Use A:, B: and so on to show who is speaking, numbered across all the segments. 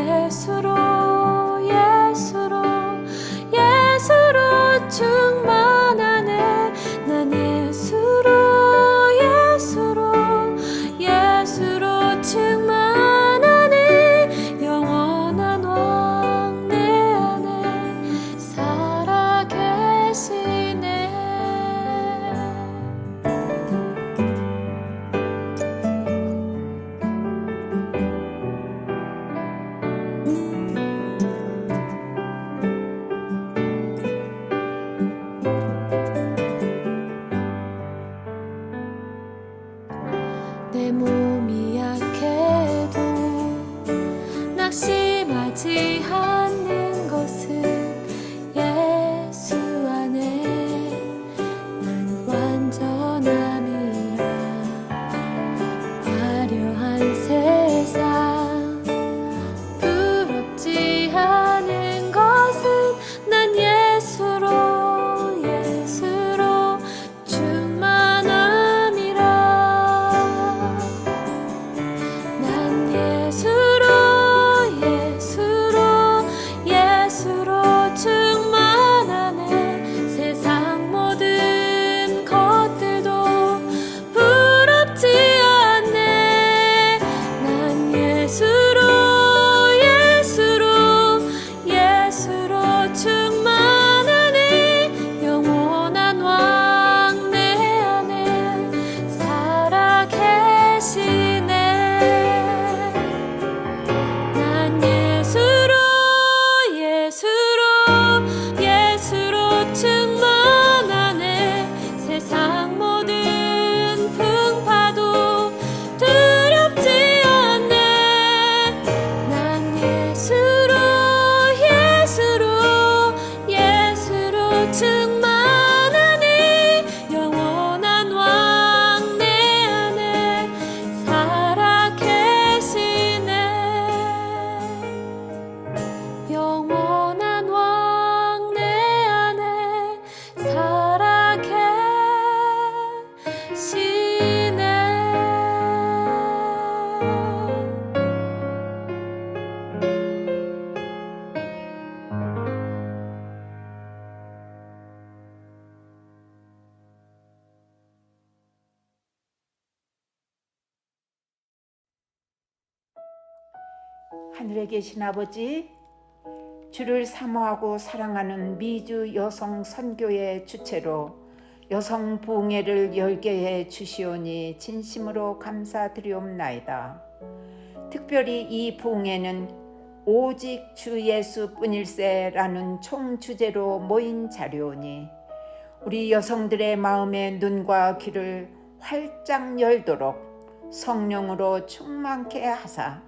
A: 예수로 충만하네. 난 예수로 충만하네. 영원한 왕 내 안에 살아 계시네. 내 몸이 약해도 낙심하지 않는 것은 예수 안에 난 완전함이라. 화려한 세상 부럽지 않은 것은 난 예수로 충만함이라. 난 예수로 충만하네. 세상 모든 것들도 부럽지 않네. 난 예수로 충만하네. 영원한 왕 내 안에 살아 계시네. 난 예수로 충만하네. 세상 모든 풍파도 두렵지 않네. 난 예수로 충만하네. 영원한 왕 내 안에 살아 계시네. 영원한 왕 내 안에 살아 계시네.
B: 하늘에 계신 아버지, 주를 사모하고 사랑하는 미주 여성 선교회 주체로 여성 부흥회를 열게 해 주시오니 진심으로 감사드리옵나이다. 특별히 이 부흥회는 오직 주 예수뿐일세라는 총주제로 모인 자료오니 우리 여성들의 마음의 눈과 귀를 활짝 열도록 성령으로 충만케 하사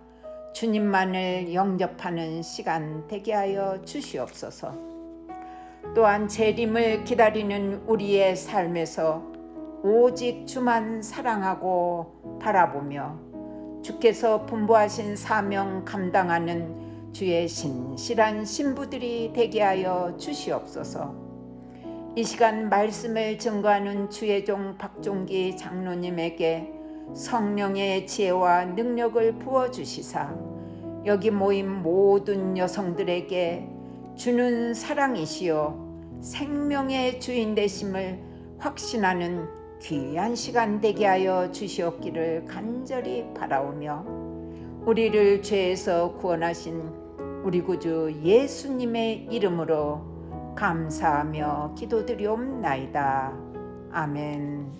B: 주님만을 영접하는 시간 되게 하여 주시옵소서. 또한 재림을 기다리는 우리의 삶에서 오직 주만 사랑하고 바라보며 주께서 분부하신 사명 감당하는 주의 신실한 신부들이 되게 하여 주시옵소서. 이 시간 말씀을 증거하는 주의 종 박종기 장로님에게 성령의 지혜와 능력을 부어주시사 여기 모인 모든 여성들에게 주는 사랑이시여 생명의 주인 되심을 확신하는 귀한 시간 되게 하여 주시옵기를 간절히 바라오며 우리를 죄에서 구원하신 우리 구주 예수님의 이름으로 감사하며 기도드리옵나이다. 아멘.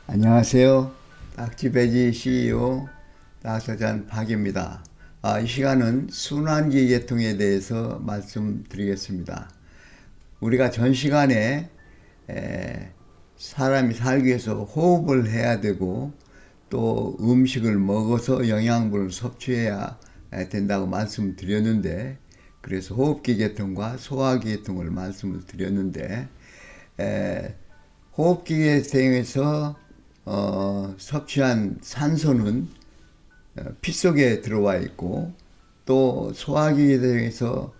C: 안녕하세요. 딱지배지 CEO 낙서잔 박입니다. 이 시간은 순환기 계통에 대해서 말씀드리겠습니다. 우리가 전 시간에 사람이 살기 위해서 호흡을 해야 되고 또 음식을 먹어서 영양분을 섭취해야 된다고 말씀드렸는데, 그래서 호흡기 계통과 소화기 계통을 말씀을 드렸는데, 호흡기 계통에서 섭취한 산소는 피 속에 들어와 있고 또 소화기 계통에서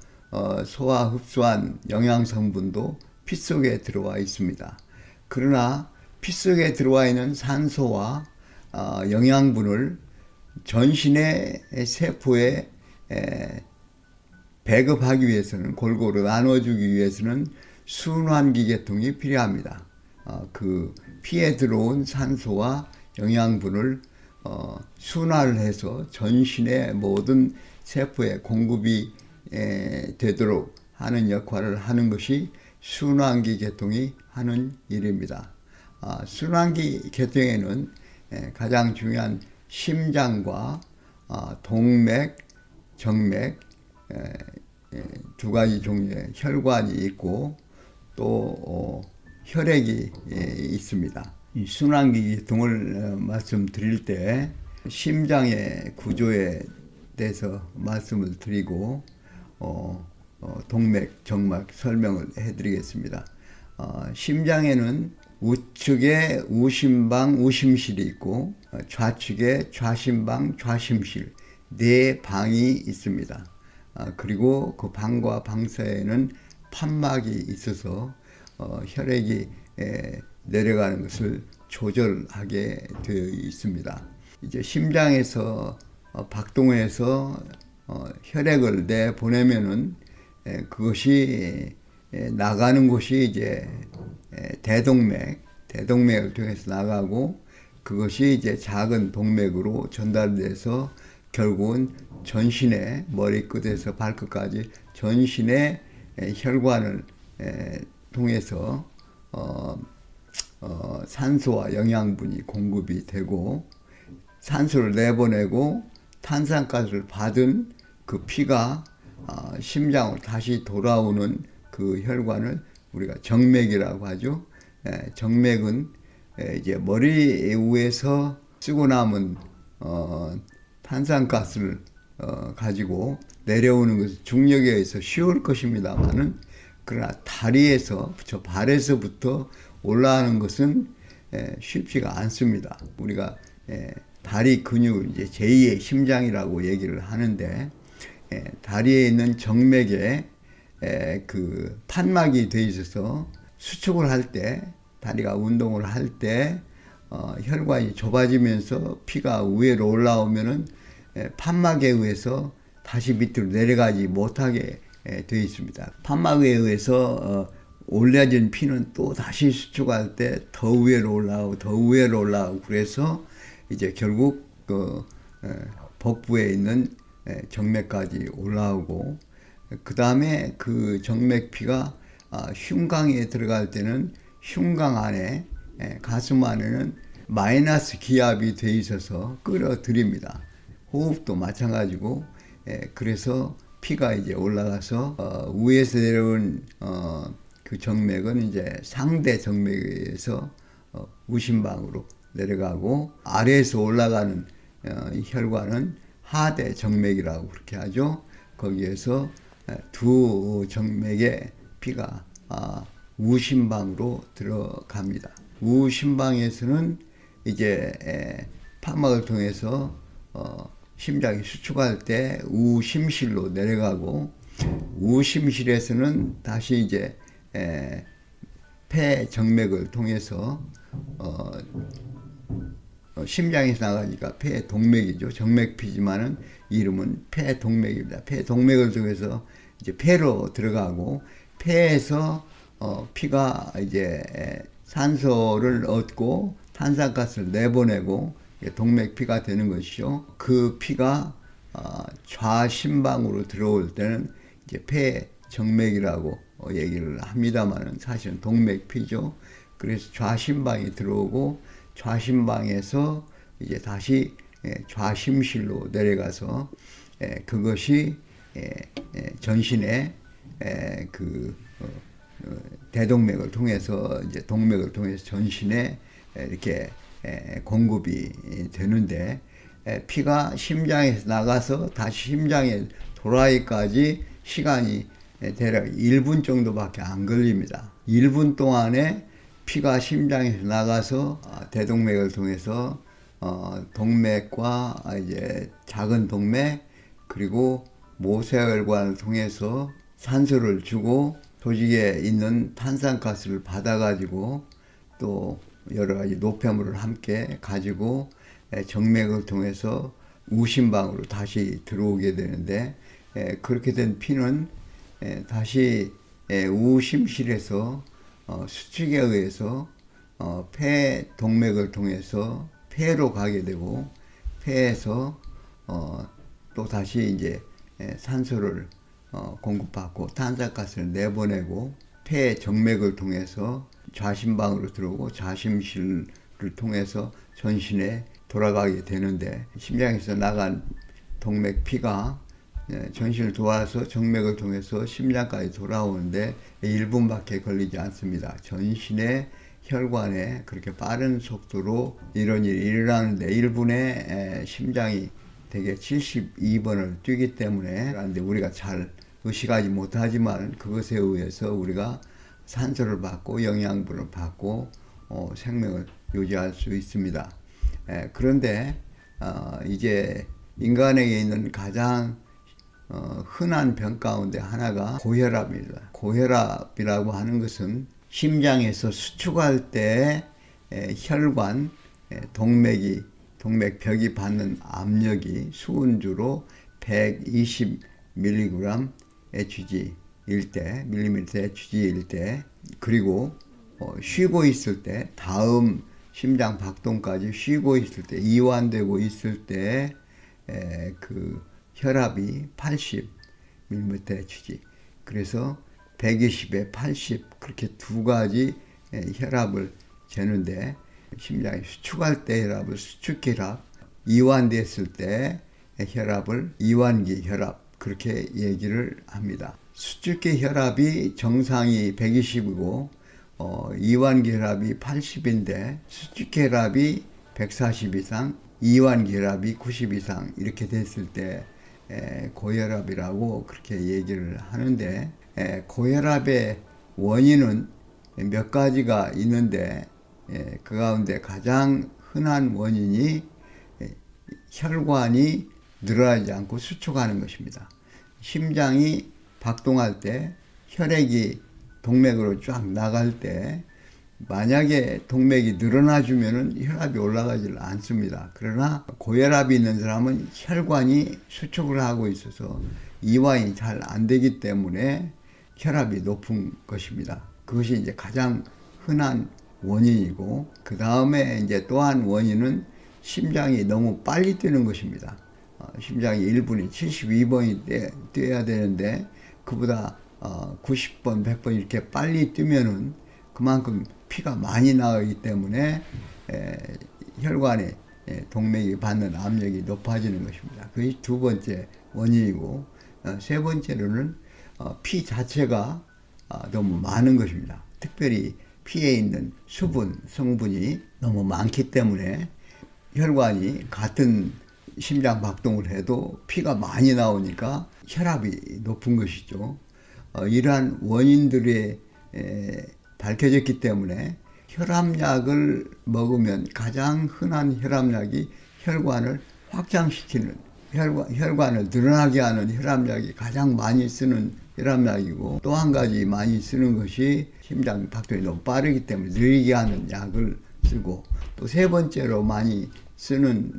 C: 소화 흡수한 영양 성분도 피 속에 들어와 있습니다. 그러나 피 속에 들어와 있는 산소와 영양분을 전신의 세포에 배급하기 위해서는, 골고루 나눠주기 위해서는 순환기 계통이 필요합니다. 그 피에 들어온 산소와 영양분을 순환을 해서 전신의 모든 세포에 공급이 되도록 하는 역할을 하는 것이 순환기 계통이 하는 일입니다. 순환기 계통에는 가장 중요한 심장과 동맥, 정맥 두 가지 종류의 혈관이 있고 또 혈액이 있습니다. 이 순환기 계통을 말씀드릴 때 심장의 구조에 대해서 말씀을 드리고 동맥, 정맥 설명을 해드리겠습니다. 심장에는 우측에 우심방, 우심실이 있고 좌측에 좌심방, 좌심실 네 방이 있습니다. 그리고 그 방과 방 사이에는 판막이 있어서 혈액이 내려가는 것을 조절하게 되어 있습니다. 이제 심장에서 박동해서 혈액을 내보내면은 그것이 나가는 곳이 이제 대동맥을 통해서 나가고 그것이 이제 작은 동맥으로 전달돼서 결국은 전신의 머리끝에서 발끝까지 전신의 혈관을 통해서 산소와 영양분이 공급이 되고 산소를 내보내고 탄산가스를 받은 그 피가 심장으로 다시 돌아오는 그 혈관을 우리가 정맥이라고 하죠. 정맥은 이제 머리 위에서 쓰고 남은 탄산가스를 가지고 내려오는 것은 중력에 의해서 쉬울 것입니다만은 그러나 다리에서 저 발에서부터 올라가는 것은 쉽지가 않습니다. 우리가 다리 근육을 이제 제2의 심장이라고 얘기를 하는데 다리에 있는 정맥에 그 판막이 돼 있어서 수축을 할 때 다리가 운동을 할 때 혈관이 좁아지면서 피가 위로 올라오면은 판막에 의해서 다시 밑으로 내려가지 못하게 되어 있습니다. 판막에 의해서 올려진 피는 또 다시 수축할 때 더 위로 올라오고 그래서 이제 결국 그 복부에 있는 정맥까지 올라오고 그 다음에 그 정맥피가 흉곽에 들어갈 때는 흉곽 안에 가슴 안에는 마이너스 기압이 돼 있어서 끌어들입니다. 호흡도 마찬가지고 그래서 피가 이제 올라가서 위에서 내려온 그 정맥은 이제 상대 정맥에 의해서 우심방으로 내려가고 아래에서 올라가는 혈관은 하대 정맥이라고 그렇게 하죠. 거기에서 두 정맥의 피가 우심방으로 들어갑니다. 우심방에서는 이제 판막을 통해서 심장이 수축할 때 우심실로 내려가고 우심실에서는 다시 이제 폐 정맥을 통해서 심장에서 나가니까 폐 동맥이죠. 정맥피지만은 이름은 폐 동맥입니다. 폐 동맥을 통해서 이제 폐로 들어가고 폐에서 피가 이제 산소를 얻고 탄산가스를 내보내고 동맥피가 되는 것이죠. 그 피가 좌심방으로 들어올 때는 이제 폐 정맥이라고 얘기를 합니다만은 사실은 동맥피죠. 그래서 좌심방이 들어오고 좌심방에서 이제 다시 좌심실로 내려가서 그것이 전신의 그 대동맥을 통해서 이제 동맥을 통해서 전신에 이렇게 공급이 되는데 피가 심장에서 나가서 다시 심장에 돌아오기까지 시간이 대략 1분 정도밖에 안 걸립니다. 1분 동안에 피가 심장에서 나가서 대동맥을 통해서 동맥과 이제 작은 동맥 그리고 모세혈관을 통해서 산소를 주고 조직에 있는 탄산가스를 받아가지고 또 여러 가지 노폐물을 함께 가지고 정맥을 통해서 우심방으로 다시 들어오게 되는데, 그렇게 된 피는 다시 우심실에서 수축에 의해서 폐 동맥을 통해서 폐로 가게 되고, 폐에서 또 다시 이제 산소를 공급받고 탄산가스를 내보내고, 폐 정맥을 통해서 좌심방으로 들어오고 좌심실을 통해서 전신에 돌아가게 되는데, 심장에서 나간 동맥 피가 전신을 도와서 정맥을 통해서 심장까지 돌아오는데 1분밖에 걸리지 않습니다. 전신의 혈관에 그렇게 빠른 속도로 이런 일이 일어나는데 1분에 심장이 대개 72번을 뛰기 때문에, 그런데 우리가 잘 의식하지 못하지만 그것에 의해서 우리가 산소를 받고 영양분을 받고 생명을 유지할 수 있습니다. 그런데 이제 인간에게 있는 가장 흔한 병 가운데 하나가 고혈압입니다. 고혈압이라고 하는 것은 심장에서 수축할 때 혈관, 동맥벽이 받는 압력이 수은주로 120mg Hg일 때, 밀리미터 Hg일 때, 그리고 쉬고 있을 때, 다음 심장 박동까지 쉬고 있을 때, 이완되고 있을 때, 그 혈압이 80mg Hg. 그래서 120에 80, 그렇게 두 가지 혈압을 재는데, 심장이 수축할 때 혈압을 수축혈압, 이완됐을 때 혈압을 이완기 혈압, 그렇게 얘기를 합니다. 수축기 혈압이 정상이 120이고 이완기 혈압이 80인데, 수축기 혈압이 140 이상, 이완기 혈압이 90 이상 이렇게 됐을 때 고혈압이라고 그렇게 얘기를 하는데, 고혈압의 원인은 몇 가지가 있는데 그 가운데 가장 흔한 원인이 혈관이 늘어나지 않고 수축하는 것입니다. 심장이 박동할 때 혈액이 동맥으로 쫙 나갈 때 만약에 동맥이 늘어나주면은 혈압이 올라가지 않습니다. 그러나 고혈압이 있는 사람은 혈관이 수축을 하고 있어서 이완이 잘 안 되기 때문에 혈압이 높은 것입니다. 그것이 이제 가장 흔한 원인이고, 그 다음에 이제 또한 원인은 심장이 너무 빨리 뛰는 것입니다. 심장이 1분에 72번이 뛰어야 되는데 그보다 90번, 100번 이렇게 빨리 뛰면은 그만큼 피가 많이 나가기 때문에 혈관에 동맥이 받는 압력이 높아지는 것입니다. 그것이 두 번째 원인이고, 세 번째로는 피 자체가 너무 많은 것입니다. 특별히 피에 있는 수분, 성분이 너무 많기 때문에 혈관이 같은 심장 박동을 해도 피가 많이 나오니까 혈압이 높은 것이죠. 이러한 원인들이 밝혀졌기 때문에 혈압약을 먹으면 가장 흔한 혈압약이 혈관을 확장시키는, 혈관을 늘어나게 하는 혈압약이 가장 많이 쓰는 혈압약이고, 또 한 가지 많이 쓰는 것이 심장 박동이 너무 빠르기 때문에 느리게 하는 약을 쓰고, 또 세 번째로 많이 쓰는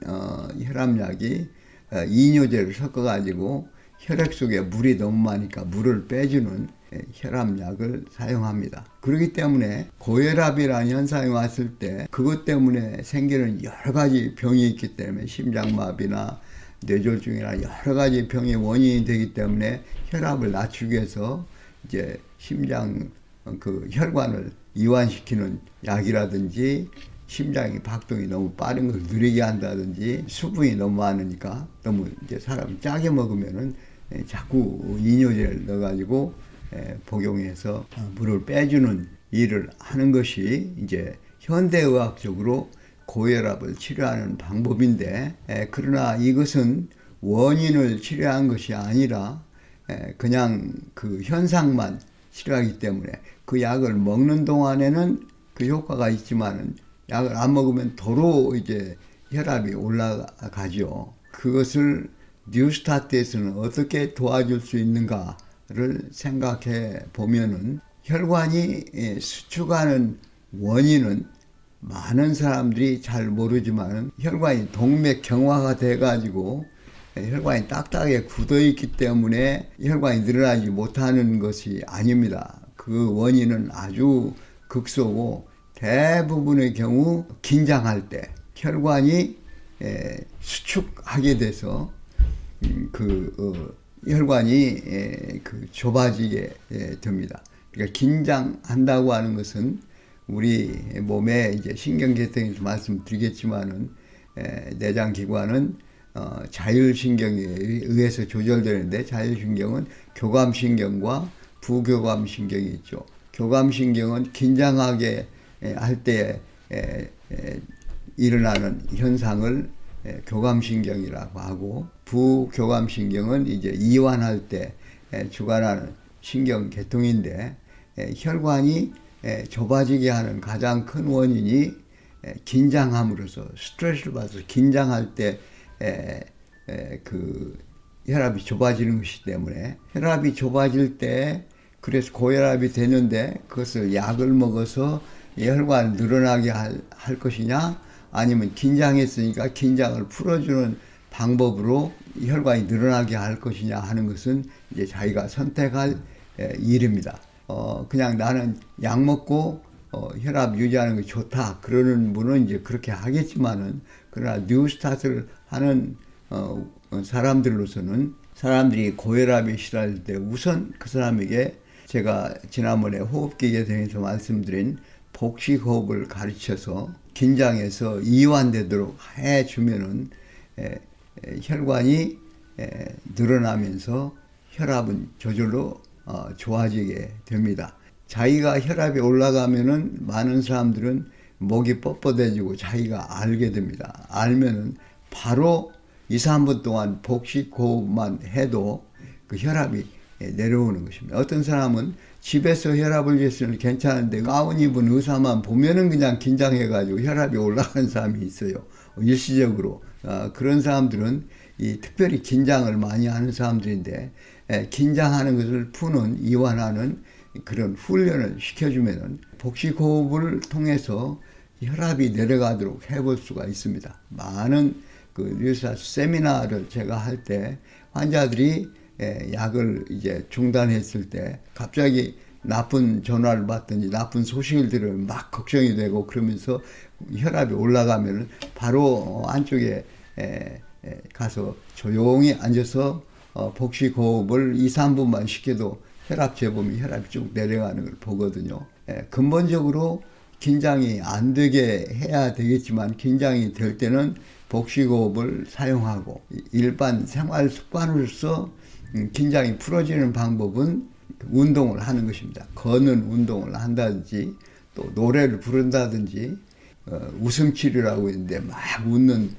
C: 혈압약이 이뇨제를 섞어가지고 혈액 속에 물이 너무 많으니까 물을 빼주는 혈압약을 사용합니다. 그렇기 때문에 고혈압이라는 현상이 왔을 때 그것 때문에 생기는 여러 가지 병이 있기 때문에, 심장마비나 뇌졸중이나 여러 가지 병의 원인이 되기 때문에 혈압을 낮추기 위해서 이제 심장 그 혈관을 이완시키는 약이라든지, 심장이 박동이 너무 빠른 걸 느리게 한다든지, 수분이 너무 많으니까 너무 이제 사람이 짜게 먹으면은 자꾸 이뇨제를 넣어가지고 복용해서 물을 빼주는 일을 하는 것이 이제 현대의학적으로 고혈압을 치료하는 방법인데, 그러나 이것은 원인을 치료한 것이 아니라 그냥 그 현상만 치료하기 때문에 그 약을 먹는 동안에는 그 효과가 있지만은 약을 안 먹으면 도로 이제 혈압이 올라가죠. 그것을 뉴스타트에서는 어떻게 도와줄 수 있는가 생각해 보면은 혈관이 수축하는 원인은 많은 사람들이 잘 모르지만 혈관이 동맥경화가 돼가지고 혈관이 딱딱하게 굳어 있기 때문에 혈관이 늘어나지 못하는 것이 아닙니다. 그 원인은 아주 극소고 대부분의 경우 긴장할 때 혈관이 수축하게 돼서 혈관이 좁아지게 됩니다. 그러니까 긴장한다고 하는 것은 우리 몸의 이제 신경계통에서 말씀드리겠지만은 내장기관은 자율신경에 의해서 조절되는데 자율신경은 교감신경과 부교감신경이 있죠. 교감신경은 긴장하게 할 때 일어나는 현상을 교감신경이라고 하고 부교감신경은 이제 이완할 때 주관하는 신경계통인데 혈관이 좁아지게 하는 가장 큰 원인이 긴장함으로써 스트레스를 받아서 긴장할 때 혈압이 좁아지는 것이기 때문에 혈압이 좁아질 때 그래서 고혈압이 되는데 그것을 약을 먹어서 혈관을 늘어나게 할 것이냐 아니면 긴장했으니까 긴장을 풀어주는 방법으로 혈관이 늘어나게 할 것이냐 하는 것은 이제 자기가 선택할 일입니다. 그냥 나는 약 먹고 혈압 유지하는 게 좋다 그러는 분은 이제 그렇게 하겠지만은 그러나 뉴스타트를 하는 사람들로서는 사람들이 고혈압이 시달릴 때 우선 그 사람에게 제가 지난번에 호흡기에 대해서 말씀드린 복식호흡을 가르쳐서 긴장해서 이완되도록 해주면은 혈관이 늘어나면서 혈압은 저절로 좋아지게 됩니다. 자기가 혈압이 올라가면은 많은 사람들은 목이 뻣뻣해지고 자기가 알게 됩니다. 알면은 바로 2, 3분 동안 복식호흡만 해도 그 혈압이 내려오는 것입니다. 어떤 사람은 집에서 혈압을 쟀으면 괜찮은데 가운 입은 의사만 보면은 그냥 긴장해가지고 혈압이 올라가는 사람이 있어요. 일시적으로. 그런 사람들은 특별히 긴장을 많이 하는 사람들인데 긴장하는 것을 푸는 이완하는 그런 훈련을 시켜주면은 복식호흡을 통해서 혈압이 내려가도록 해볼 수가 있습니다. 많은 의사 세미나를 제가 할 때 환자들이 약을 이제 중단했을 때 갑자기 나쁜 전화를 받든지 나쁜 소식을 들으면 막 걱정이 되고 그러면서 혈압이 올라가면 바로 안쪽에 가서 조용히 앉아서 복식호흡을 2, 3분만 시켜도 혈압 재보면 혈압이 쭉 내려가는 걸 보거든요. 근본적으로 긴장이 안 되게 해야 되겠지만 긴장이 될 때는 복식호흡을 사용하고 일반 생활 습관으로서 긴장이 풀어지는 방법은 운동을 하는 것입니다. 걷는 운동을 한다든지 또 노래를 부른다든지 웃음치료라고 있는데 막 웃는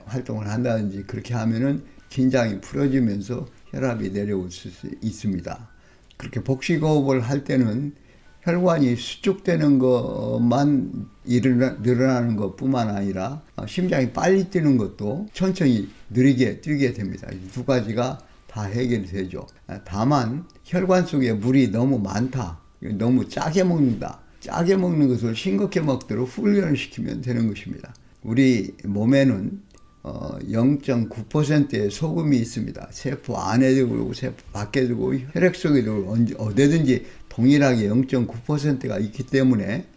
C: 활동을 한다든지 그렇게 하면은 긴장이 풀어지면서 혈압이 내려올 수 있습니다. 그렇게 복식호흡을 할 때는 혈관이 수축되는 것만 늘어나는 것뿐만 아니라 심장이 빨리 뛰는 것도 천천히 느리게 뛰게 됩니다. 이 두 가지가 다 해결이 되죠. 다만 혈관 속에 물이 너무 많다, 너무 짜게 먹는다, 짜게 먹는 것을 싱겁게 먹도록 훈련을 시키면 되는 것입니다. 우리 몸에는 0.9%의 소금이 있습니다. 세포 안에도 그렇고 세포 밖에도 그렇고 혈액 속에도 어디든지 동일하게 0.9%가 있기 때문에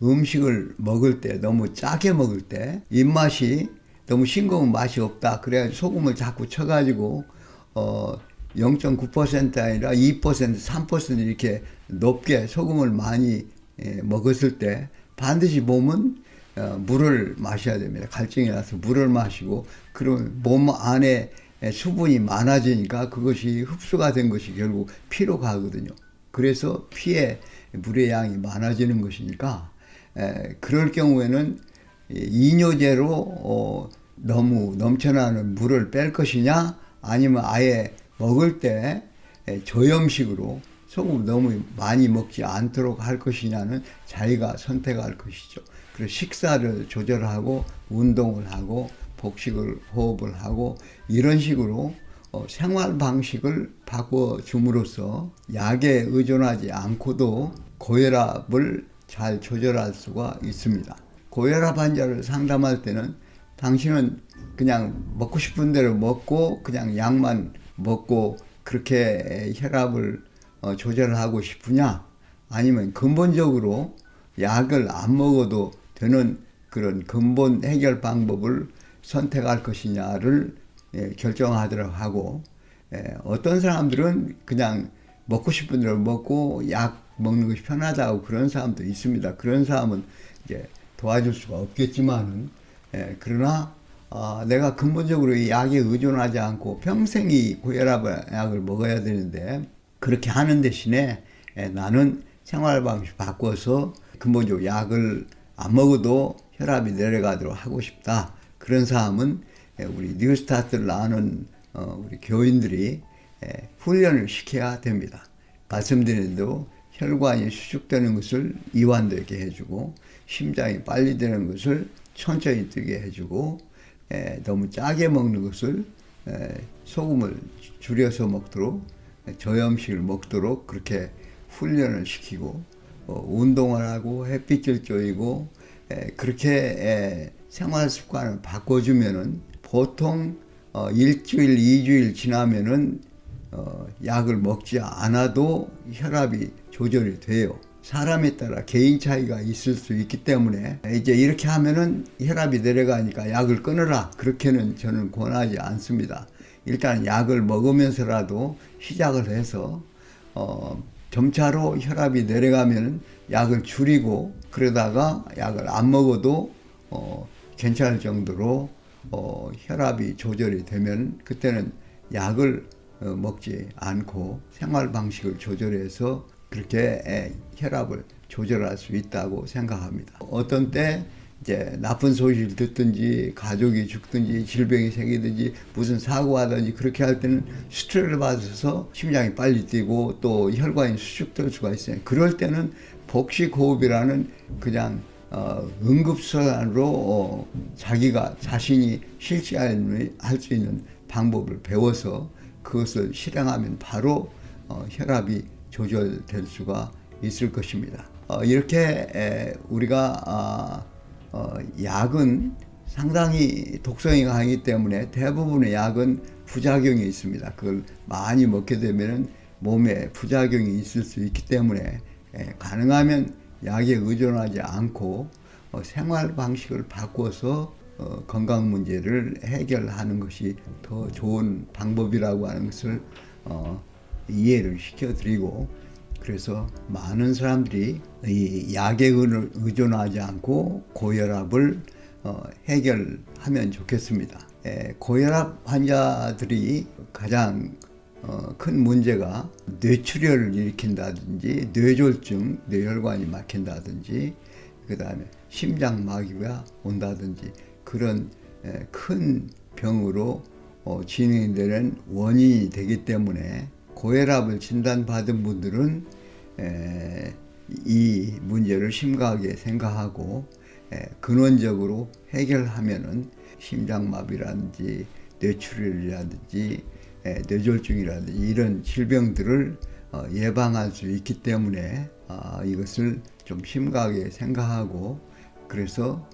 C: 음식을 먹을 때 너무 짜게 먹을 때 입맛이 너무 싱거운 맛이 없다 그래가지고 소금을 자꾸 쳐가지고 0.9% 아니라 2%, 3% 이렇게 높게 소금을 많이 먹었을 때 반드시 몸은 물을 마셔야 됩니다. 갈증이 나서 물을 마시고 그러면 몸 안에 수분이 많아지니까 그것이 흡수가 된 것이 결국 피로 가거든요. 그래서 피에 물의 양이 많아지는 것이니까 그럴 경우에는 이뇨제로 너무 넘쳐나는 물을 뺄 것이냐 아니면 아예 먹을 때 저염식으로 소금 너무 많이 먹지 않도록 할 것이냐는 자기가 선택할 것이죠. 그래서 식사를 조절하고 운동을 하고 복식을 호흡을 하고 이런 식으로 생활 방식을 바꿔줌으로써 약에 의존하지 않고도 고혈압을 잘 조절할 수가 있습니다. 고혈압 환자를 상담할 때는 당신은 그냥 먹고 싶은 대로 먹고 그냥 약만 먹고 그렇게 혈압을 조절하고 싶으냐, 아니면 근본적으로 약을 안 먹어도 되는 그런 근본 해결 방법을 선택할 것이냐를 결정하도록 하고, 어떤 사람들은 그냥 먹고 싶은 대로 먹고 약 먹는 것이 편하다고 그런 사람도 있습니다. 그런 사람은 이제 도와줄 수가 없겠지만은, 그러나 내가 근본적으로 이 약에 의존하지 않고 평생이 고혈압 약을 먹어야 되는데, 그렇게 하는 대신에 나는 생활 방식 바꿔서 근본적으로 약을 안 먹어도 혈압이 내려가도록 하고 싶다. 그런 사람은 우리 뉴스타트를 아는 우리 교인들이 훈련을 시켜야 됩니다. 말씀드린 대로 혈관이 수축되는 것을 이완되게 해주고, 심장이 빨리 되는 것을 천천히 뛰게 해주고, 너무 짜게 먹는 것을 소금을 줄여서 먹도록, 저염식을 먹도록 그렇게 훈련을 시키고, 운동을 하고 햇빛을 쬐고 그렇게 생활 습관을 바꿔주면은 보통 일주일, 2주일 지나면은 약을 먹지 않아도 혈압이 조절이 돼요. 사람에 따라 개인 차이가 있을 수 있기 때문에 이제 이렇게 하면은 혈압이 내려가니까 약을 끊어라, 그렇게는 저는 권하지 않습니다. 일단 약을 먹으면서라도 시작을 해서 점차로 혈압이 내려가면 약을 줄이고, 그러다가 약을 안 먹어도 괜찮을 정도로 혈압이 조절이 되면 그때는 약을 먹지 않고 생활 방식을 조절해서 그렇게 혈압을 조절할 수 있다고 생각합니다. 어떤 때 이제 나쁜 소식을 듣든지 가족이 죽든지 질병이 생기든지 무슨 사고가 하든지 그렇게 할 때는 스트레스를 받아서 심장이 빨리 뛰고 또 혈관이 수축될 수가 있어요. 그럴 때는 복식호흡이라는 그냥 응급수단으로 자기가 자신이 실시할 수 있는 방법을 배워서 그것을 실행하면 바로 혈압이 조절될 수가 있을 것입니다. 이렇게 우리가 약은 상당히 독성이 강하기 때문에 대부분의 약은 부작용이 있습니다. 그걸 많이 먹게 되면 몸에 부작용이 있을 수 있기 때문에 가능하면 약에 의존하지 않고 생활 방식을 바꿔서 건강 문제를 해결하는 것이 더 좋은 방법이라고 하는 것을 이해를 시켜드리고, 그래서 많은 사람들이 이 약에 의존하지 않고 고혈압을 해결하면 좋겠습니다. 고혈압 환자들이 가장 큰 문제가 뇌출혈을 일으킨다든지 뇌졸중, 뇌혈관이 막힌다든지 그 다음에 심장마비가 온다든지 그런 큰 병으로 진행되는 원인이 되기 때문에 고혈압을 진단받은 분들은 이 문제를 심각하게 생각하고 근원적으로 해결하면은 심장마비라든지 뇌출혈이라든지 뇌졸중이라든지 이런 질병들을 예방할 수 있기 때문에 이것을 좀 심각하게 생각하고, 그래서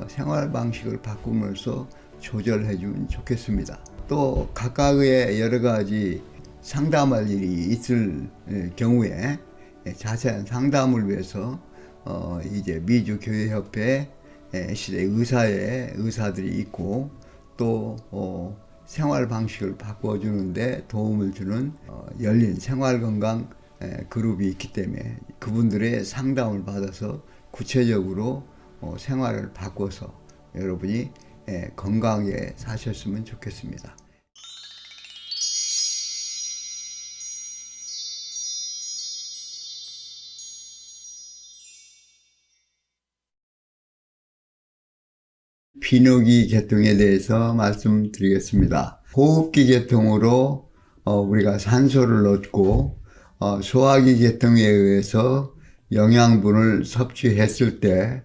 C: 생활 방식을 바꾸면서 조절해 주면 좋겠습니다. 또 각각의 여러 가지 상담할 일이 있을 경우에 자세한 상담을 위해서 이제 미주교회협회 시대 의사들이 있고, 또 생활 방식을 바꿔주는데 도움을 주는 열린 생활건강 그룹이 있기 때문에 그분들의 상담을 받아서 구체적으로 생활을 바꿔서 여러분이 건강하게 사셨으면 좋겠습니다. 비뇨기 계통에 대해서 말씀드리겠습니다. 호흡기 계통으로 우리가 산소를 얻고 소화기 계통에 의해서 영양분을 섭취했을 때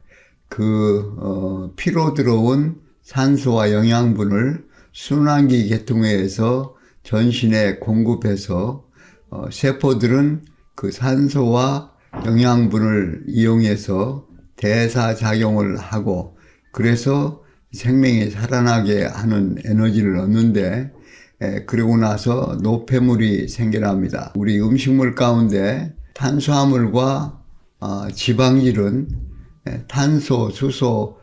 C: 그 피로 들어온 산소와 영양분을 순환기 계통에 의해서 전신에 공급해서 세포들은 그 산소와 영양분을 이용해서 대사작용을 하고 그래서 생명이 살아나게 하는 에너지를 얻는데 그러고 나서 노폐물이 생겨납니다. 우리 음식물 가운데 탄수화물과 지방질은 탄소, 수소,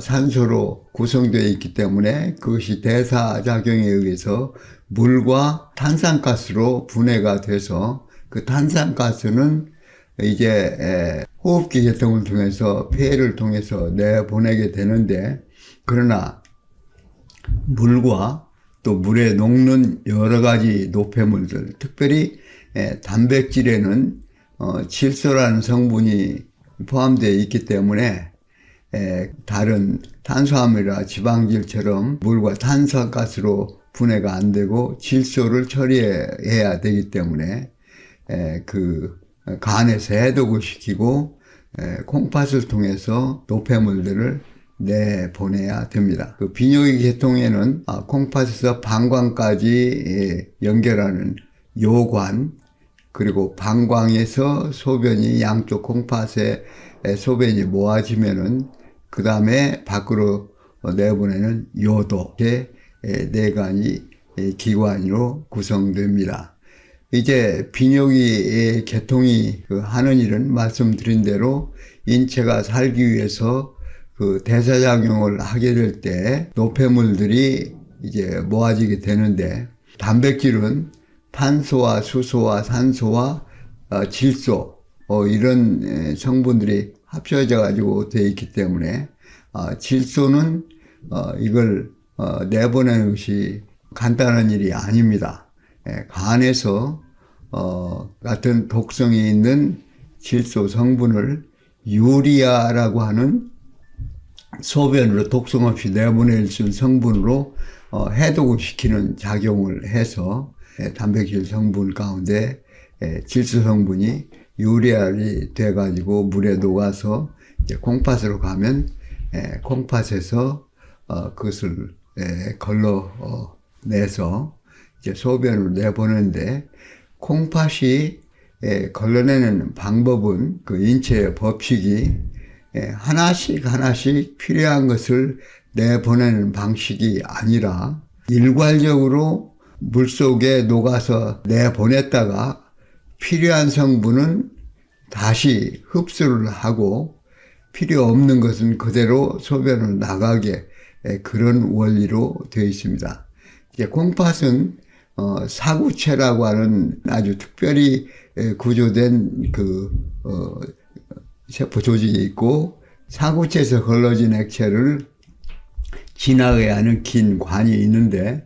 C: 산소로 구성되어 있기 때문에 그것이 대사작용에 의해서 물과 탄산가스로 분해가 돼서 그 탄산가스는 이제 호흡기 계통을 통해서 폐를 통해서 내보내게 되는데 그러나 물과 또 물에 녹는 여러 가지 노폐물들 특별히 단백질에는 질소라는 성분이 포함되어 있기 때문에 다른 탄수화물이나 지방질처럼 물과 탄산가스로 분해가 안 되고 질소를 처리해야 되기 때문에 그 간에서 해독을 시키고 콩팥을 통해서 노폐물들을 내보내야 됩니다. 그 비뇨기 계통에는 콩팥에서 방광까지 연결하는 요관 그리고 방광에서 소변이 양쪽 콩팥에 소변이 모아지면은 그 다음에 밖으로 내보내는 요도 이렇게 네 가지 기관으로 구성됩니다. 이제 비뇨기 계통이 하는 일은 말씀드린 대로 인체가 살기 위해서 그 대사작용을 하게 될 때 노폐물들이 이제 모아지게 되는데 단백질은 탄소와 수소와 산소와 질소 이런 성분들이 합쳐져 가지고 되어 있기 때문에 질소는 이걸 내보내는 것이 간단한 일이 아닙니다. 간에서 같은 독성이 있는 질소 성분을 유리아라고 하는 소변으로 독성 없이 내보낼 수 있는 성분으로 해독을 시키는 작용을 해서 단백질 성분 가운데 질소 성분이 유리알이 돼가지고 물에 녹아서 이제 콩팥으로 가면 콩팥에서 그것을 걸러내서 이제 소변으로 내보내는데 콩팥이 걸러내는 방법은 그 인체의 법칙이 하나씩 필요한 것을 내보내는 방식이 아니라 일괄적으로 물속에 녹아서 내보냈다가 필요한 성분은 다시 흡수를 하고 필요 없는 것은 그대로 소변으로 나가게 그런 원리로 되어 있습니다. 이제 콩팥은 사구체라고 하는 아주 특별히 구조된 세포 조직이 있고 사구체에서 걸러진 액체를 지나가야 하는 긴 관이 있는데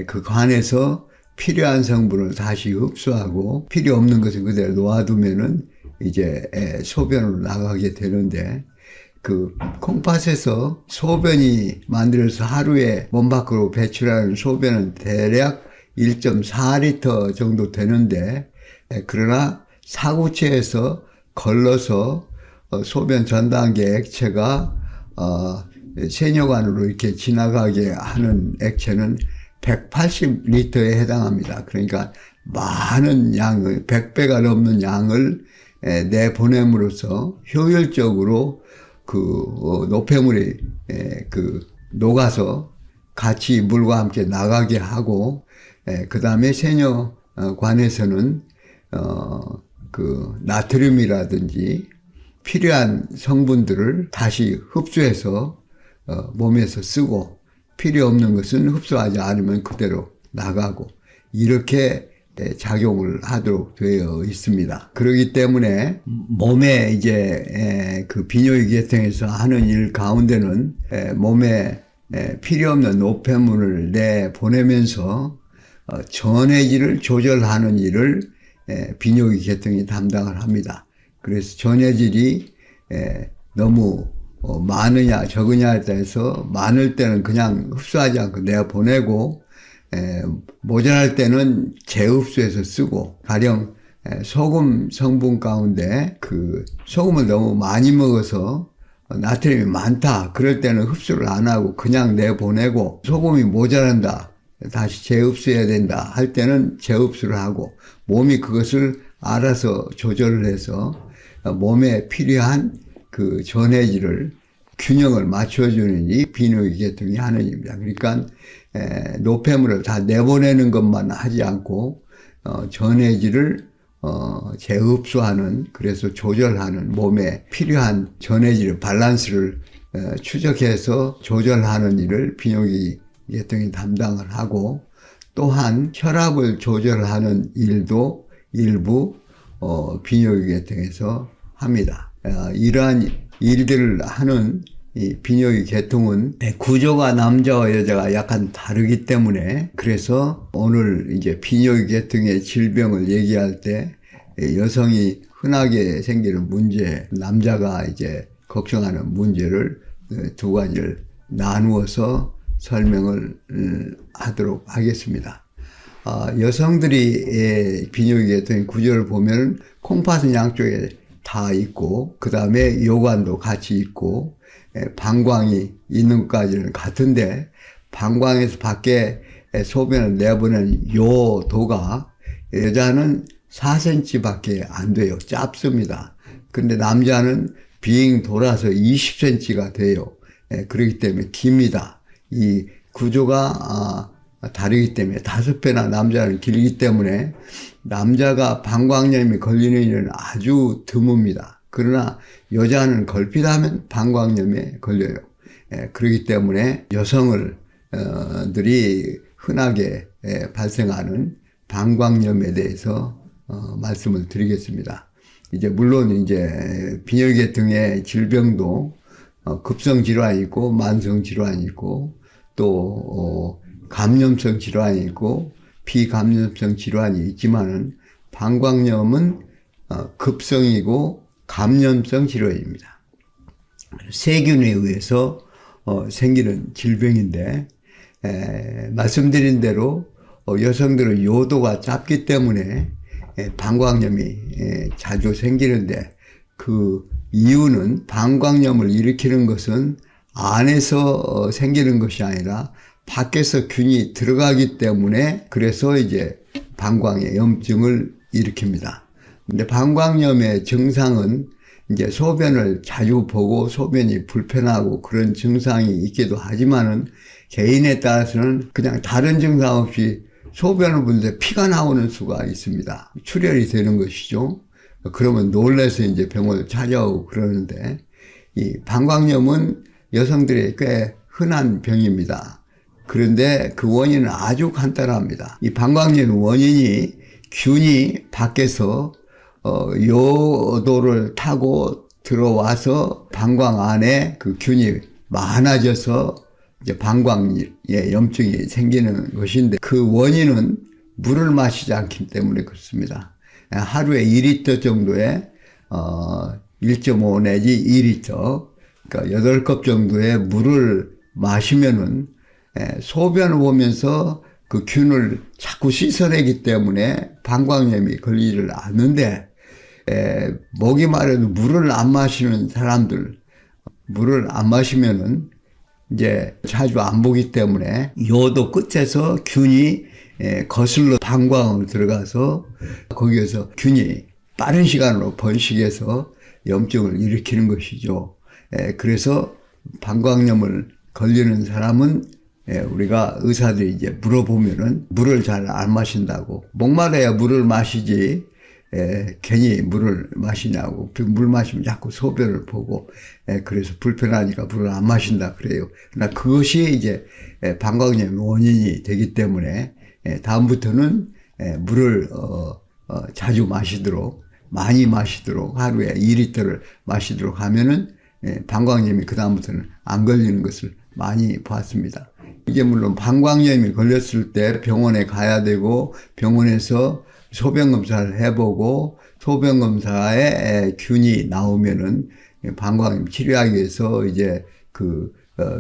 C: 그 관에서 필요한 성분을 다시 흡수하고 필요 없는 것을 그대로 놓아두면은 이제 소변으로 나가게 되는데 그 콩팥에서 소변이 만들어서 하루에 몸 밖으로 배출하는 소변은 대략 1.4리터 정도 되는데 그러나 사구체에서 걸러서 소변 전 단계 액체가 세뇨관으로 이렇게 지나가게 하는 액체는 180리터에 해당합니다. 그러니까 많은 양을 100배가 넘는 양을 내보냄으로써 효율적으로 그 노폐물이 녹아서 같이 물과 함께 나가게 하고 그 다음에 세뇨관에서는 그 나트륨이라든지 필요한 성분들을 다시 흡수해서 몸에서 쓰고 필요 없는 것은 흡수하지 않으면 그대로 나가고 이렇게 작용을 하도록 되어 있습니다. 그렇기 때문에 몸에 이제 그 비뇨기 계통에서 하는 일 가운데는 몸에 필요 없는 노폐물을 내보내면서 전해질을 조절하는 일을 비뇨기 계통이 담당을 합니다. 그래서 전해질이 너무 많으냐 적으냐에 따라서 많을 때는 그냥 흡수하지 않고 내보내고 모자랄 때는 재흡수해서 쓰고 가령 소금 성분 가운데 그 소금을 너무 많이 먹어서 나트륨이 많다 그럴 때는 흡수를 안 하고 그냥 내보내고 소금이 모자란다 다시 재흡수해야 된다 할 때는 재흡수를 하고 몸이 그것을 알아서 조절을 해서 몸에 필요한 그 전해질을 균형을 맞춰주는 이 비뇨기계통이 하는 일입니다. 그러니까 노폐물을 다 내보내는 것만 하지 않고 전해질을 재흡수하는, 그래서 조절하는, 몸에 필요한 전해질의 밸런스를 추적해서 조절하는 일을 비뇨기계통이 담당을 하고, 또한 혈압을 조절하는 일도 일부 비뇨기계통에서 합니다. 이러한 일들을 하는 이 비뇨기계통은 구조가 남자와 여자가 약간 다르기 때문에, 그래서 오늘 이제 비뇨기계통의 질병을 얘기할 때 여성이 흔하게 생기는 문제, 남자가 이제 걱정하는 문제를 두 가지를 나누어서 설명을 하도록 하겠습니다. 여성들이 비뇨기계통의 구조를 보면 콩팥은 양쪽에 다 있고, 그 다음에 요관도 같이 있고, 방광이 있는 것까지는 같은데, 방광에서 밖에 소변을 내보내는 요도가 여자는 4cm 밖에 안 돼요. 짧습니다. 근데 남자는 빙 돌아서 20cm가 돼요. 그렇기 때문에 깁니다. 이 구조가 다르기 때문에 5배나 남자는 길기 때문에 남자가 방광염이 걸리는 일은 아주 드뭅니다. 그러나 여자는 걸핏하면 방광염에 걸려요. 그렇기 때문에 여성들이 흔하게 발생하는 방광염에 대해서 말씀을 드리겠습니다. 이제 물론 이제 비뇨기계통의 질병도 급성 질환이 있고 만성 질환이 있고 또 감염성 질환이 있고 비감염성 질환이 있지만은 방광염은 급성이고 감염성 질환입니다. 세균에 의해서 생기는 질병인데, 말씀드린 대로 여성들은 요도가 짧기 때문에 방광염이 자주 생기는데, 그 이유는 방광염을 일으키는 것은 안에서 생기는 것이 아니라 밖에서 균이 들어가기 때문에, 그래서 이제 방광의 염증을 일으킵니다. 근데 방광염의 증상은 이제 소변을 자주 보고 소변이 불편하고 그런 증상이 있기도 하지만은, 개인에 따라서는 그냥 다른 증상 없이 소변을 보는데 피가 나오는 수가 있습니다. 출혈이 되는 것이죠. 그러면 놀라서 이제 병원을 찾아오고 그러는데, 이 방광염은 여성들의 꽤 흔한 병입니다. 그런데 그 원인은 아주 간단합니다. 이 방광염 원인이 균이 밖에서 요도를 타고 들어와서 방광 안에 그 균이 많아져서 이제 방광에 염증이 생기는 것인데, 그 원인은 물을 마시지 않기 때문에 그렇습니다. 하루에 2리터 정도의 1.5 내지 2리터, 그러니까 8컵 정도의 물을 마시면은 소변을 보면서 그 균을 자꾸 씻어내기 때문에 방광염이 걸리지를 않는데, 목이 마려도 물을 안 마시는 사람들, 물을 안 마시면은 이제 자주 안 보기 때문에 요도 끝에서 균이 거슬러 방광으로 들어가서 거기에서 균이 빠른 시간으로 번식해서 염증을 일으키는 것이죠. 그래서 방광염을 걸리는 사람은 우리가 의사들이 이제 물어보면은 물을 잘 안 마신다고, 목마르야 물을 마시지 괜히 물을 마시냐고, 물 마시면 자꾸 소변을 보고 그래서 불편하니까 물을 안 마신다 그래요. 그러나 그것이 이제 방광염의 원인이 되기 때문에 다음부터는 물을 자주 마시도록, 많이 마시도록, 하루에 2리터를 마시도록 하면은 방광염이 그 다음부터는 안 걸리는 것을 많이 봤습니다. 이게 물론 방광염이 걸렸을 때 병원에 가야 되고, 병원에서 소변 검사를 해보고 소변 검사에 균이 나오면은 방광염 치료하기 위해서 이제 그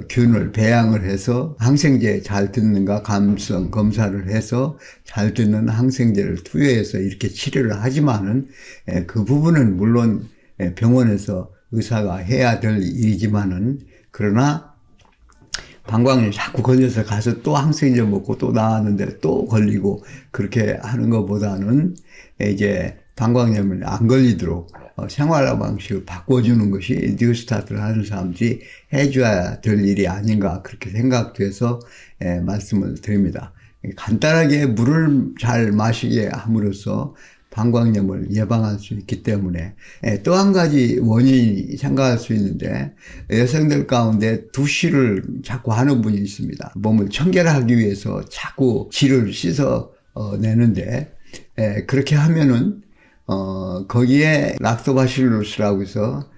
C: 균을 배양을 해서 항생제 잘 듣는가 감수성 검사를 해서 잘 듣는 항생제를 투여해서 이렇게 치료를 하지만은, 그 부분은 물론 병원에서 의사가 해야 될 일이지만은, 그러나 방광염 자꾸 걸려서 가서 또 항생제 먹고 또 나왔는데 또 걸리고 그렇게 하는 것보다는 이제 방광염을 안 걸리도록 생활 방식을 바꿔주는 것이 뉴스타트를 하는 사람들이 해줘야 될 일이 아닌가 그렇게 생각돼서 말씀을 드립니다. 간단하게 물을 잘 마시게 함으로써 방광염을 예방할 수 있기 때문에 또 한 가지 원인이 생각할 수 있는데 여성들 가운데 두시를 자꾸 하는 분이 있습니다. 몸을 청결하기 위해서 자꾸 지를 씻어 내는데 그렇게 하면은 거기에 락토바실루스라고 해서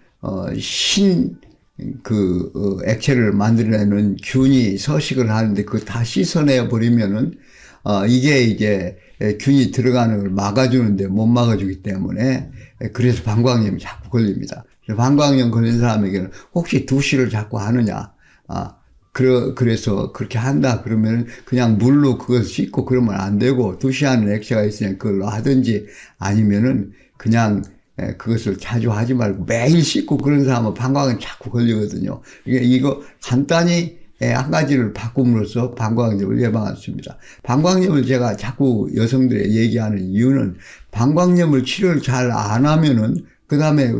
C: 액체를 만들어내는 균이 서식을 하는데 그거 다 씻어내 버리면은 이게 이제 균이 들어가는 걸 막아주는데 못 막아주기 때문에 그래서 방광염이 자꾸 걸립니다. 방광염 걸린 사람에게는 혹시 두시를 자꾸 하느냐? 그래서 그렇게 한다 그러면 그냥 물로 그걸 씻고 그러면 안 되고 두시하는 액체가 있으면 그걸로 하든지 아니면은 그냥 그것을 자주 하지 말고 매일 씻고 그런 사람은 방광염 자꾸 걸리거든요. 이거 간단히 한 가지를 바꿈으로써 방광염을 예방할 수 있습니다. 방광염을 제가 자꾸 여성들에 얘기하는 이유는 방광염을 치료를 잘 안 하면은 그 다음에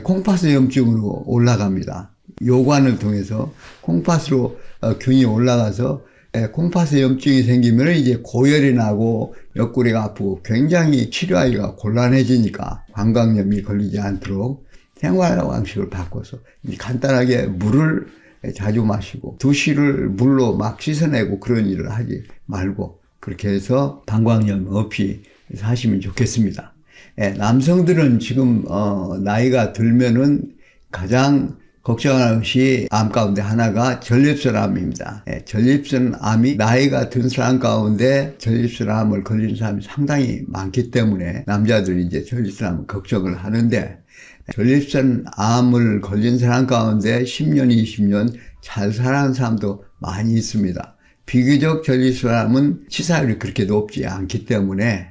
C: 콩팥 염증으로 올라갑니다. 요관을 통해서 콩팥으로 균이 올라가서 콩팥에 염증이 생기면 이제 고열이 나고 옆구리가 아프고 굉장히 치료하기가 곤란해지니까 방광염이 걸리지 않도록 생활 방식을 바꿔서 간단하게 물을 자주 마시고 두시를 물로 막 씻어내고 그런 일을 하지 말고 그렇게 해서 방광염 없이 사시면 좋겠습니다. 남성들은 지금 나이가 들면은 가장 걱정하는 것이 암 가운데 하나가 전립선암입니다. 전립선암이 나이가 든 사람 가운데 전립선암을 걸리는 사람이 상당히 많기 때문에 남자들이 이제 전립선암 걱정을 하는데 전립선암을 걸린 사람 가운데 10년, 20년 잘 살아가는 사람도 많이 있습니다. 비교적 전립선암은 치사율이 그렇게 높지 않기 때문에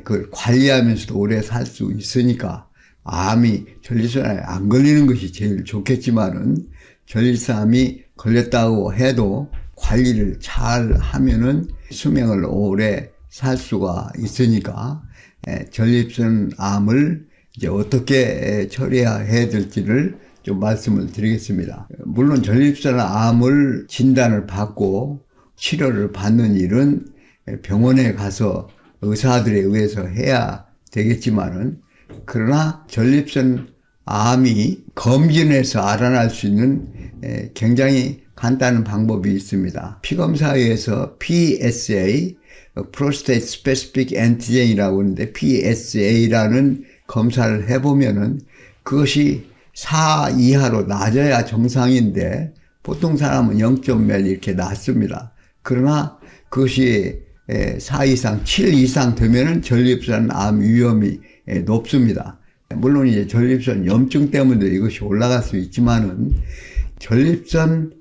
C: 그걸 관리하면서도 오래 살 수 있으니까 전립선암에 안 걸리는 것이 제일 좋겠지만은 전립선암이 걸렸다고 해도 관리를 잘 하면은 수명을 오래 살 수가 있으니까 전립선암을 이제 어떻게 처리해야 될지를 좀 말씀을 드리겠습니다. 물론 전립선암을 진단을 받고 치료를 받는 일은 병원에 가서 의사들에 의해서 해야 되겠지만은 그러나 전립선암이 검진해서 알아낼 수 있는 굉장히 간단한 방법이 있습니다. 피검사에서 PSA, Prostate Specific Antigen이라고 하는데 PSA라는 검사를 해보면은 그것이 4 이하로 낮아야 정상인데 보통 사람은 0.몇 이렇게 낮습니다. 그러나 그것이 4 이상, 7 이상 되면은 전립선암 위험이 높습니다. 물론 이제 전립선 염증 때문에 이것이 올라갈 수 있지만은 전립선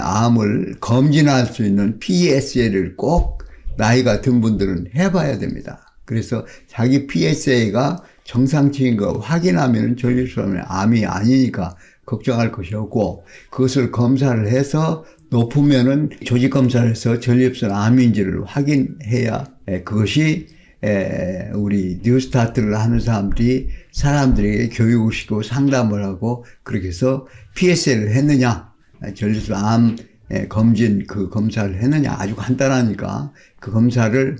C: 암을 검진할 수 있는 PSA를 꼭 나이가 든 분들은 해봐야 됩니다. 그래서 자기 PSA가 정상치인 거 확인하면 전립선의 암이 아니니까 걱정할 것이 없고 그것을 검사를 해서 높으면은 조직 검사를 해서 전립선 암인지를 확인해야 그것이 우리 뉴스타트를 하는 사람들에게 교육을 시키고 상담을 하고 그렇게 해서 PSA를 했느냐 전립선 암 검진 그 검사를 했느냐 아주 간단하니까 그 검사를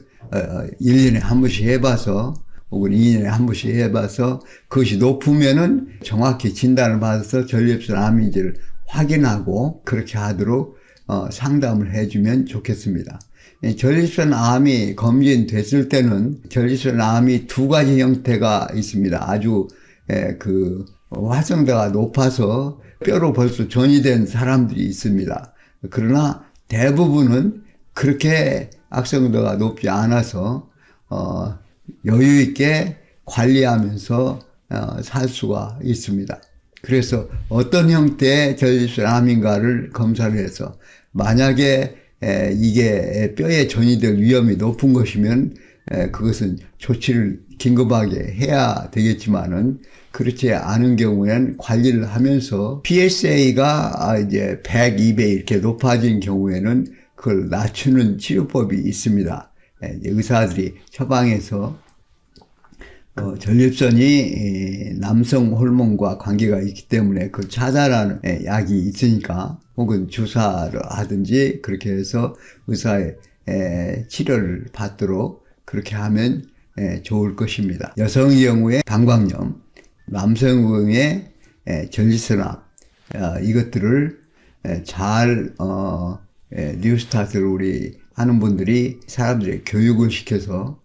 C: 1년에 한 번씩 해봐서 혹은 2년에 한 번씩 해봐서 그것이 높으면은 정확히 진단을 받아서 전립선 암인지를 확인하고 그렇게 하도록 상담을 해주면 좋겠습니다. 전립선 암이 검진됐을 때는 전립선 암이 두 가지 형태가 있습니다. 아주 활성도가 높아서 뼈로 벌써 전이된 사람들이 있습니다. 그러나 대부분은 그렇게 활성도가 높지 않아서 여유 있게 관리하면서 살 수가 있습니다. 그래서 어떤 형태의 전립선 암인가를 검사를 해서 만약에 이게 뼈에 전이될 위험이 높은 것이면 그것은 조치를 긴급하게 해야 되겠지만은 그렇지 않은 경우에는 관리를 하면서 PSA가 이제 100, 200 이렇게 높아진 경우에는 그걸 낮추는 치료법이 있습니다. 이제 의사들이 처방해서 전립선이 남성 호르몬과 관계가 있기 때문에 그걸 차단하는 약이 있으니까 혹은 주사를 하든지 그렇게 해서 의사의 치료를 받도록 그렇게 하면 좋을 것입니다. 여성의 경우에 방광염, 남성의 전립선암 이것들을 잘 뉴스타트를 우리 하는 분들이 사람들이 교육을 시켜서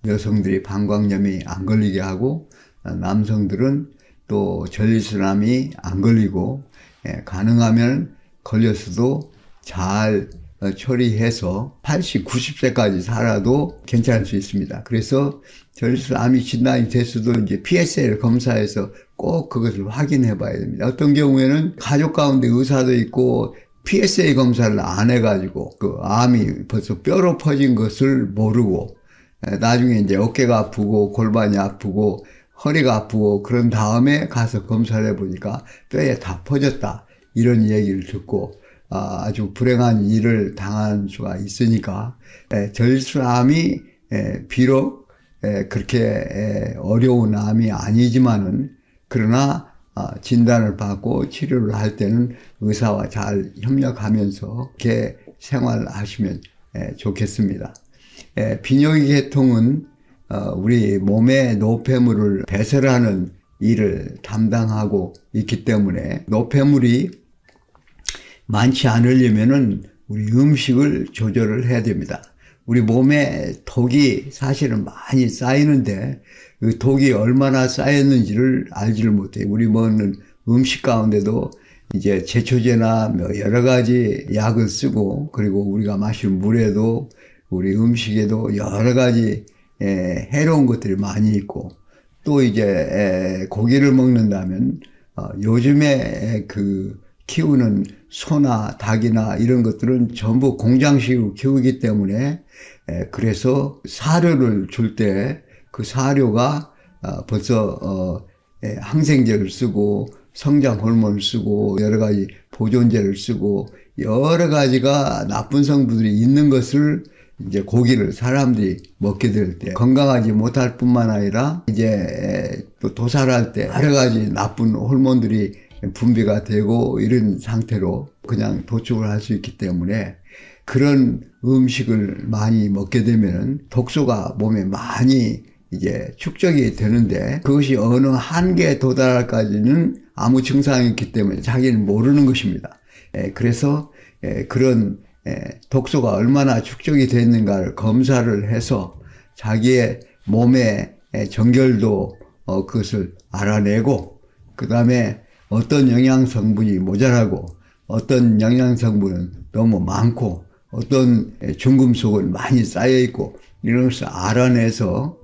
C: 여성들이 방광염이 안 걸리게 하고 남성들은 또 전립선암이 안 걸리고 가능하면 걸렸어도 잘 처리해서 80, 90세까지 살아도 괜찮을 수 있습니다. 그래서 전립선암이 진단이 됐어도 이제 PSA를 검사해서 꼭 그것을 확인해 봐야 됩니다. 어떤 경우에는 가족 가운데 의사도 있고 PSA 검사를 안 해가지고 그 암이 벌써 뼈로 퍼진 것을 모르고 나중에 이제 어깨가 아프고 골반이 아프고 허리가 아프고 그런 다음에 가서 검사를 해보니까 뼈에 다 퍼졌다 이런 얘기를 듣고 아주 불행한 일을 당한 수가 있으니까 전립선암이 비록 그렇게 어려운 암이 아니지만은 그러나 진단을 받고 치료를 할 때는 의사와 잘 협력하면서 이렇게 생활하시면 좋겠습니다. 비뇨기계통은 우리 몸의 노폐물을 배설하는 일을 담당하고 있기 때문에 노폐물이 많지 않으려면은 우리 음식을 조절을 해야 됩니다. 우리 몸에 독이 사실은 많이 쌓이는데 그 독이 얼마나 쌓였는지를 알지를 못해요. 우리 먹는 음식 가운데도 이제 제초제나 여러 가지 약을 쓰고 그리고 우리가 마시는 물에도 우리 음식에도 여러 가지 해로운 것들이 많이 있고 또 이제 고기를 먹는다면 요즘에 그 키우는 소나 닭이나 이런 것들은 전부 공장식으로 키우기 때문에 그래서 사료를 줄 때 그 사료가 벌써 항생제를 쓰고 성장 호르몬을 쓰고 여러 가지 보존제를 쓰고 여러 가지가 나쁜 성분들이 있는 것을 이제 고기를 사람들이 먹게 될 때 건강하지 못할 뿐만 아니라 이제 또 도살할 때 여러 가지 나쁜 호르몬들이 분비가 되고 이런 상태로 그냥 도축을 할 수 있기 때문에 그런 음식을 많이 먹게 되면 독소가 몸에 많이 이제 축적이 되는데 그것이 어느 한계에 도달할까지는 아무 증상이 있기 때문에 자기는 모르는 것입니다. 그래서 그런 독소가 얼마나 축적이 됐는가를 검사를 해서 자기의 몸의 정결도 그것을 알아내고 그 다음에 어떤 영양 성분이 모자라고 어떤 영양 성분은 너무 많고 어떤 중금속은 많이 쌓여 있고 이런 것을 알아내서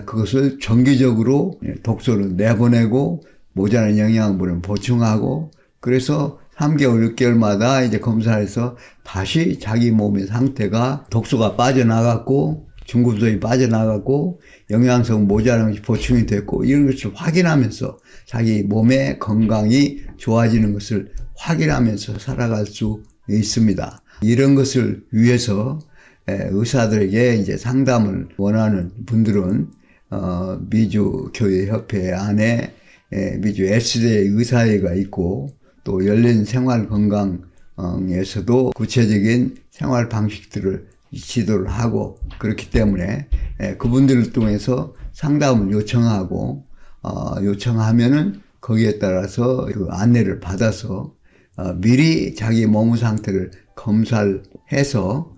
C: 그것을 정기적으로 독소를 내보내고 모자란 영양분을 보충하고 그래서 3개월, 6개월마다 이제 검사해서 다시 자기 몸의 상태가 독소가 빠져나갔고 중금속이 빠져나갔고 영양성 모자란 것이 보충이 됐고 이런 것을 확인하면서 자기 몸의 건강이 좋아지는 것을 확인하면서 살아갈 수 있습니다. 이런 것을 위해서 의사들에게 이제 상담을 원하는 분들은 미주 교회 안에 미주 S대 의사회가 있고 또 열린 생활 건강에서도 구체적인 생활 방식들을 지도를 하고 그렇기 때문에 그분들을 통해서 상담을 요청하고 요청하면은 거기에 따라서 그 안내를 받아서 미리 자기 몸 상태를 검사를 해서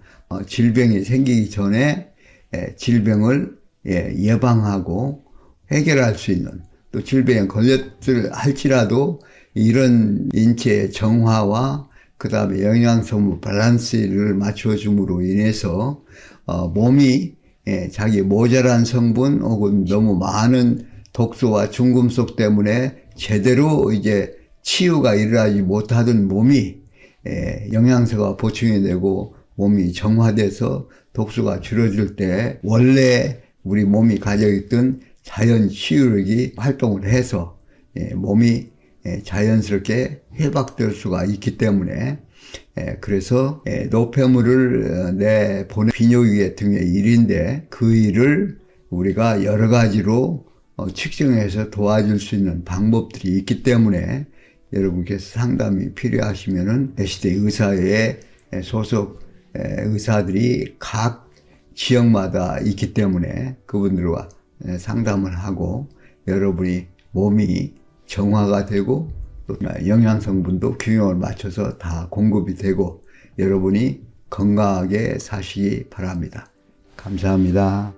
C: 질병이 생기기 전에 질병을 예방하고 해결할 수 있는 또 질병에 걸렸을 할지라도 이런 인체의 정화와 그 다음에 영양소의 밸런스를 맞춰줌으로 인해서 몸이 자기 모자란 성분 혹은 너무 많은 독소와 중금속 때문에 제대로 이제 치유가 일어나지 못하던 몸이 영양소가 보충이 되고 몸이 정화돼서 독소가 줄어들 때 원래 우리 몸이 가지고 있던 자연 치유력이 활동을 해서 몸이 자연스럽게 회복될 수가 있기 때문에 그래서 노폐물을 내보내 비뇨기 등의 일인데 그 일을 우리가 여러 가지로 측정해서 도와줄 수 있는 방법들이 있기 때문에 여러분께서 상담이 필요하시면은 시대 의사회 소속 의사들이 각 지역마다 있기 때문에 그분들과 상담을 하고 여러분이 몸이 정화가 되고 또 영양성분도 균형을 맞춰서 다 공급이 되고 여러분이 건강하게 사시기 바랍니다. 감사합니다.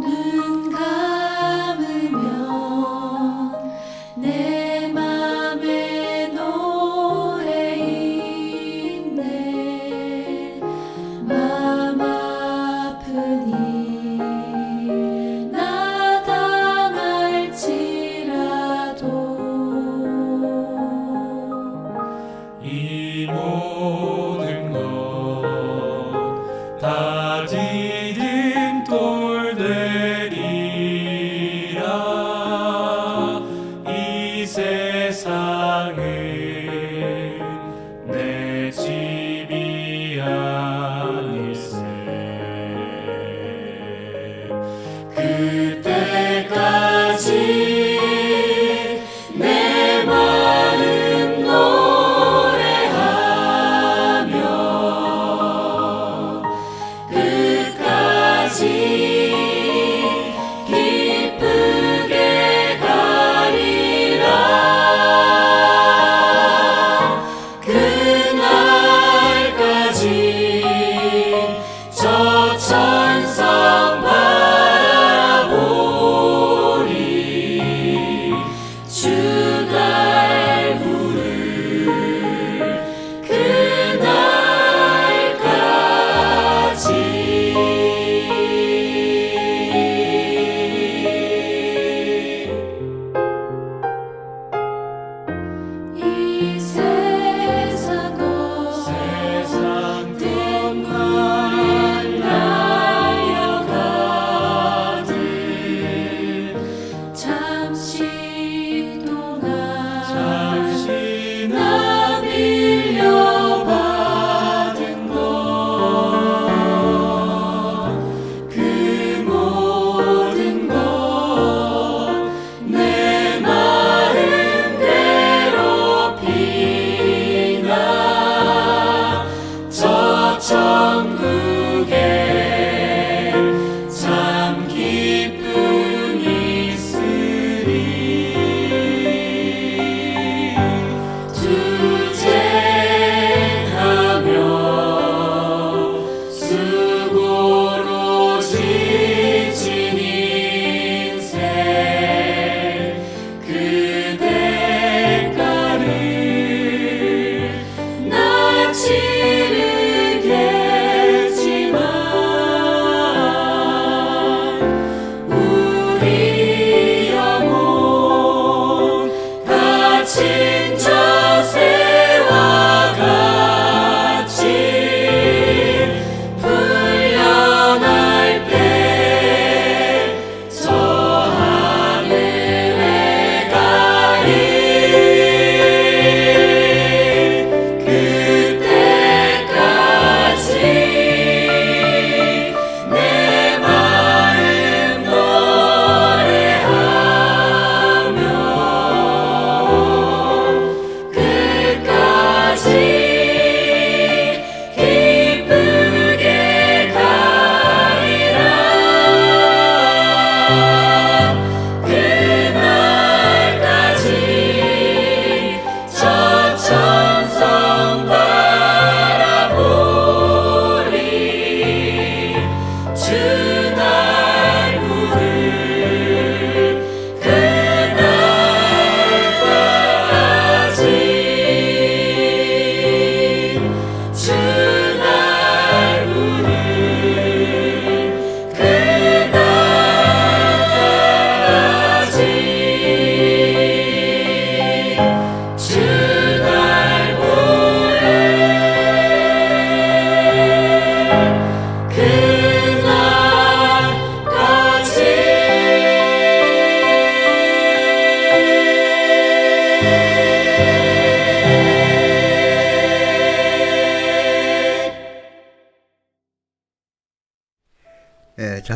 A: 눈 감으면 내 맘에 노래 있네. 맘 아프니 나 당할지라도
D: 이 모든 것 다지진 돌들이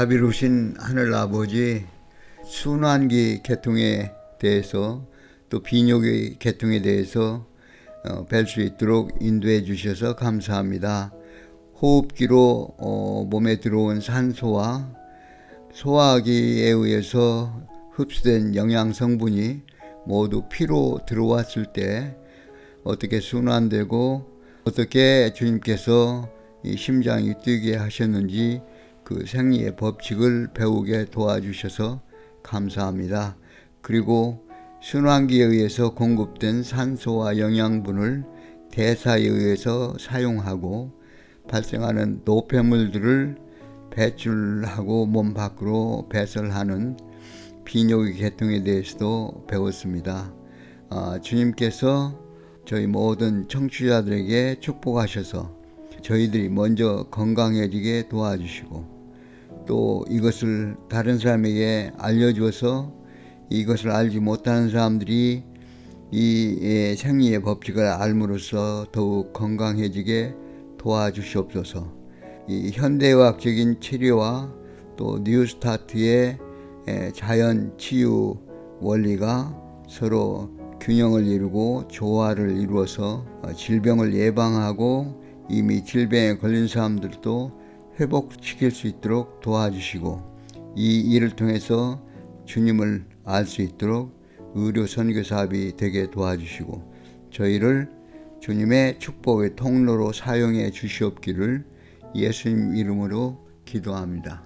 C: 자비로우신 하늘 아버지, 순환기 계통에 대해서 또 비뇨기 계통에 대해서 뵐 수 있도록 인도해 주셔서 감사합니다. 호흡기로 몸에 들어온 산소와 소화기에 의해서 흡수된 영양 성분이 모두 피로 들어왔을 때 어떻게 순환되고 어떻게 주님께서 이 심장이 뛰게 하셨는지 그 생리의 법칙을 배우게 도와주셔서 감사합니다. 그리고 순환기에 의해서 공급된 산소와 영양분을 대사에 의해서 사용하고 발생하는 노폐물들을 배출하고 몸 밖으로 배설하는 비뇨기 계통에 대해서도 배웠습니다. 주님께서 저희 모든 청취자들에게 축복하셔서 저희들이 먼저 건강해지게 도와주시고 또 이것을 다른 사람에게 알려주어서 이것을 알지 못하는 사람들이 이 생리의 법칙을 알므로써 더욱 건강해지게 도와주시옵소서. 이 현대의학적인 치료와 또 뉴스타트의 자연 치유 원리가 서로 균형을 이루고 조화를 이루어서 질병을 예방하고 이미 질병에 걸린 사람들도 회복시킬 수 있도록 도와주시고 이 일을 통해서 주님을 알 수 있도록 의료 선교 사업이 되게 도와주시고 저희를 주님의 축복의 통로로 사용해 주시옵기를 예수님 이름으로 기도합니다.